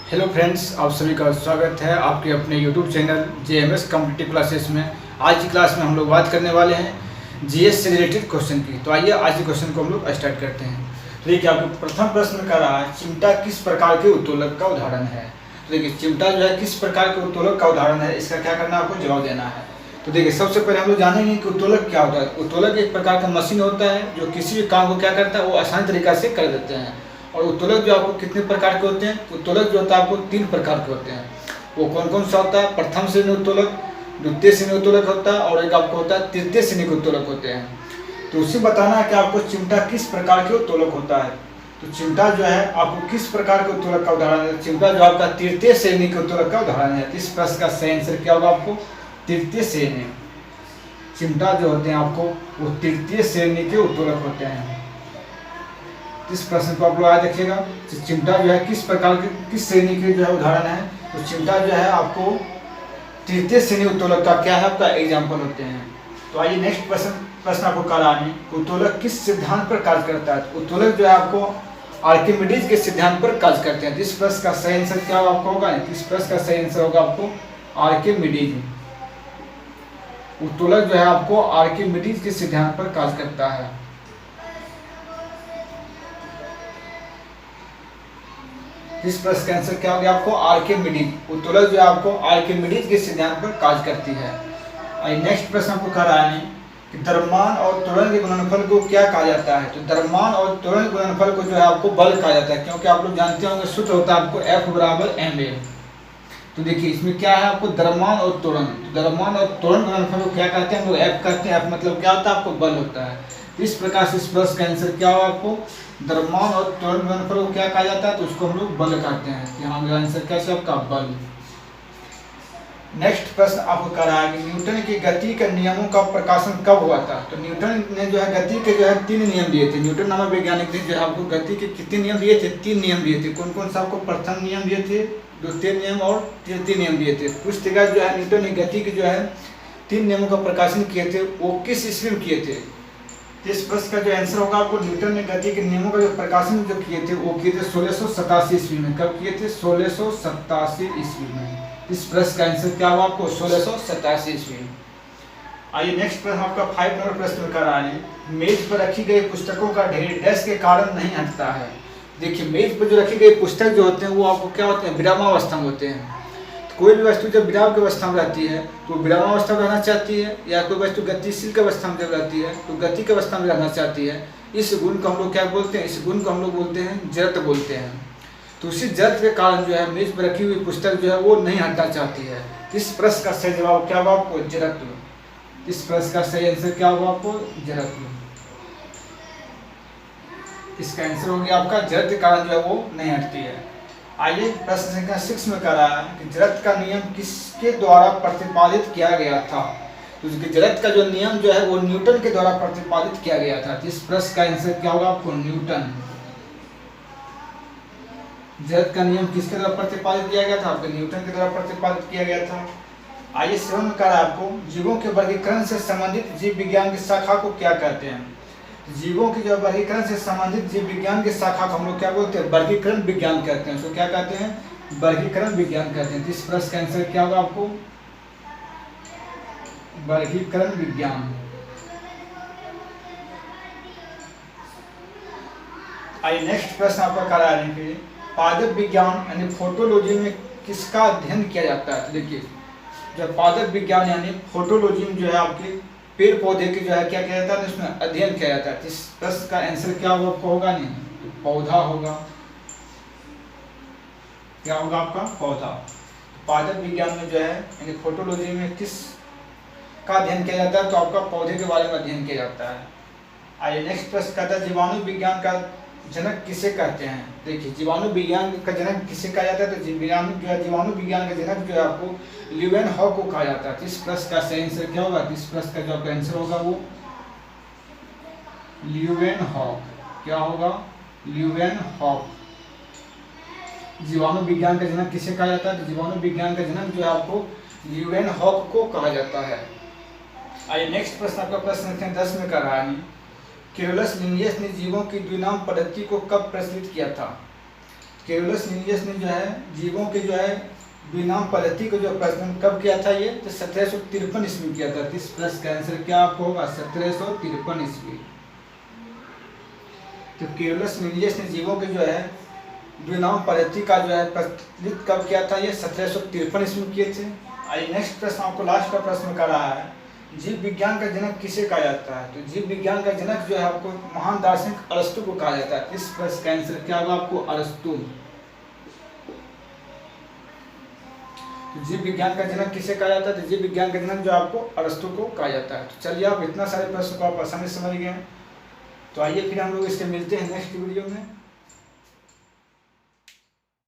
Hello friends, आप सभी का स्वागत है आपके अपने YouTube channel JMS competitive classes में। आज की क्लास में हम लोग बात करने वाले हैं जीएस से रिलेटेड क्वेश्चन की। तो आइए आज के क्वेश्चन को हम लोग स्टार्ट करते हैं। तो देखिए, आपको प्रथम प्रश्न कर रहा है चिमटा किस प्रकार के उत्तोलक का उदाहरण है। तो देखिए, चिमटा जो है किस प्रकार के उत्तोलक का उदाहरण है, इसका क्या करना है, आपको जवाब देना है। तो देखिए, सबसे पहले हम लोग जानेंगे कि उत्तोलक क्या होता है। उत्तोलक एक प्रकार का मशीन होता है जो किसी भी काम को क्या करता है, वो आसान तरीका से कर देते हैं। और उत्तोलक जो आपको कितने प्रकार के होते हैं, उत्तोलक जो होता है आपको 3 प्रकार के होते हैं। वो कौन कौन सा होता है? प्रथम श्रेणी उत्तोलक, द्वितीय श्रेणी उत्तोलक होता है और एक आपको होता है तृतीय श्रेणी के उत्तोलक होते हैं। तो उसी बताना है कि आपको चिमटा किस प्रकार के उत्तोलक होता है। तो चिमटा जो है आपको किस प्रकार के उत्तोलक का उदाहरण है? चिमटा जो आपका तृतीय श्रेणी के उत्तोलक का उदाहरण है। इस प्रश्न का सही आंसर क्या होगा? आपको तृतीय श्रेणी। चिमटा जो होते हैं आपको वो तृतीय श्रेणी के उत्तोलक होते हैं। इस प्रश्न को आप लोग आज देखिएगा। चिमटा जो है किस प्रकार के, किस श्रेणी के जो है उदाहरण है। तो चिमटा जो है आपको तृतीय श्रेणी उत्तोलक का क्या है, आपका एग्जाम्पल होते हैं। तो आइए नेक्स्ट प्रश्न आपको कराने, उत्तोलक किस सिद्धांत पर कार्य करता है। उत्तोलक जो है आपको आर्किमिडीज के सिद्धांत पर कार्य करते हैं। इस प्रश्न का सही आंसर क्या आपको होगा? इस प्रश्न का सही आंसर होगा आपको आर्किमिडीज। उत्तोलक जो है आपको आर्किमिडीज के सिद्धांत पर कार्य करता है। इस प्रश्न का आंसर क्या हो गया? आपको आर्किमिडीज। उत्तोलक जो है आपको आर्किमिडीज के सिद्धांत पर कार्य करती है। और नेक्स्ट प्रश्न आपको कह रहा है कि द्रव्यमान और त्वरण के गुणनफल को क्या कहा जाता है। तो द्रव्यमान और त्वरण गुणनफल को जो है आपको बल कहा जाता है, क्योंकि आप लोग जानते होंगे सूत्र होता है आपको F बराबर ma। तो देखिए, इसमें क्या है, आपको द्रव्यमान और त्वरण, द्रव्यमान और त्वरण गुणनफल को क्या कहते हैं? हम लोग F कहते हैं। F मतलब क्या होता है? आपको बल होता है। इस प्रकार से इस प्रश्न का आंसर क्या होगा? आपको द्रव्यमान और त्वरण गुणनफल को क्या कहा जाता है? तो उसको हम लोग बल कहते हैं। यहाँ मेरा आंसर क्या है? आपका बल। नेक्स्ट प्रश्न आपको कह रहा है कि न्यूटन की गति के नियमों का प्रकाशन कब हुआ था। तो न्यूटन ने जो है गति के जो है 3 नियम दिए थे। न्यूटन नामक वैज्ञानिक ने जो है आपको गति के कितने नियम दिए थे? 3 नियम दिए थे। कौन कौन सा? आपको प्रथम नियम दिए थे, द्वितीय नियम और तृतीय नियम दिए थे। पुस्तक जो है न्यूटन ने गति के जो है 3 नियमों का प्रकाशन किए थे, वो किस ईस्वी में किए थे? इस प्रश्न का जो आंसर होगा, आपको न्यूटन ने गति के नियमों का जो प्रकाशन जो किए थे वो किए थे 1687 ईस्वी में। कब किए थे? 1687 ईस्वी में। इस प्रश्न का आंसर क्या होगा? आपको 1687 ईस्वी। आइए नेक्स्ट प्रश्न आपका 5 नंबर प्रश्न कर रहा है, मेज पर रखी गई पुस्तकों का ढेर डैश के कारण नहीं हटता है। देखिए, मेज पर जो रखी गई पुस्तक जो होते हैं वो आपको क्या होते हैं? विरामावस्था में होते हैं। कोई भी वस्तु जब विराम की अवस्था में रहती है तो विरामावस्था में रहना चाहती है, या कोई वस्तु गतिशील की अवस्था में जब रहती है तो गति की अवस्था में रहना चाहती है। इस गुण को हम लोग क्या बोलते हैं? इस गुण को हम लोग बोलते हैं जड़त्व बोलते हैं। तो उसी जड़त्व के कारण जो है मेज पर रखी हुई पुस्तक जो है वो नहीं हटना चाहती है। इस प्रश्न का सही जवाब क्या होगा? आपको जड़त्व। इस प्रश्न का सही आंसर क्या होगा? आपको जड़त्व। इसका आंसर हो गया आपका जड़त्व के कारण जो है वो नहीं हटती है। आइए प्रश्न संख्या 6 में कह रहा है कि जड़त्व का नियम किसके द्वारा प्रतिपादित किया गया था। तो जड़त्व का जो नियम जो है वो न्यूटन के द्वारा प्रतिपादित किया गया था। इस प्रश्न का आंसर क्या होगा? आपको न्यूटन। जड़त्व का नियम किसके द्वारा प्रतिपादित किया गया था? आपको न्यूटन के द्वारा प्रतिपादित किया गया था। आइए 7 में कह रहा है आपको जीवों के वर्गीकरण से संबंधित जीव विज्ञान की शाखा को क्या कहते हैं। जीवों की जो वर्गीकरण से संबंधित जीव विज्ञान की शाखा को हम लोग क्या बोलते हैं? वर्गीकरण विज्ञान कहते हैं। उसको क्या कहते हैं? वर्गीकरण विज्ञान कहते हैं। इस प्रश्न का आंसर क्या होगा? आपको वर्गीकरण विज्ञान। आइए नेक्स्ट प्रश्न आपका करा है कि पादप विज्ञान यानी फोटोलॉजी में किसका अध्ययन किया जाता है। तो देखिए, जब पादप विज्ञान यानी फोटोलॉजी में जो है आपके पेड़ पौधे के जो है क्या किया जाता है? उसमें अध्ययन किया जाता है। इस प्रश्न का आंसर क्या होगा? आपको होगा नहीं, तो पौधा होगा। क्या होगा? आपका पौधा। पादप विज्ञान में जो है यानी फोटोलॉजी में किस का अध्ययन किया जाता है? तो आपका पौधे के बारे में अध्ययन किया जाता है। आइए नेक्स्ट प्रश्न कहता है जीवाणु विज्ञान का जनक किसे कहते हैं। देखिए, जीवाणु विज्ञान का जनक किसे कहा जाता है? तो जीवाणु विज्ञान का जनक जो है आपको ल्यूवेनहॉक को कहा जाता है। इस प्रश्न का सही आंसर क्या होगा? इस प्रश्न का जो आपका आंसर होगा वो ल्यूवेनहॉक। क्या होगा? ल्यूवेनहॉक। जीवाणु विज्ञान का जनक किसे कहा जाता है? तो जीवाणु विज्ञान का जनक जो है आपको ल्यूवेनहॉक को कहा जाता है। आइए नेक्स्ट प्रश्न आपका प्रश्न संख्या 10 में कर रहा है, कैरोलस लिनियस ने जीवों की द्विनाम पद्धति को कब प्रचलित किया था। कैरोलस लिनियस ने जो है जीवों के जो है द्विनाम पद्धति को जो प्रश्न कब किया था, ये तो 1753 ईस्वी किया था। इस प्रश्न का आंसर क्या आपको होगा? 1753 ईस्वी। तो कैरोलस लिनियस ने जीवों के जो है द्विनाम पद्धति का जो है प्रचलित कब किया था? ये 1753 ईस्वी में किए थे। आई नेक्स्ट प्रश्न आपको लास्ट का प्रश्न कर रहा है, जीव विज्ञान का जनक किसे कहा जाता है? तो जीव विज्ञान का जनक जो है आपको महान दार्शनिक अरस्तु को कहा जाता है। इस प्रश्न का आंसर क्या होगा आपको? अरस्तु। तो जीव विज्ञान का जनक किसे कहा जाता है? तो जीव विज्ञान का जनक जो आपको अरस्तु को कहा जाता है। तो चलिए, आप इतना सारे प्रश्न को आप आसानी से समझ गए हैं। तो आइए फिर हम लोग इससे मिलते हैं नेक्स्ट वीडियो में।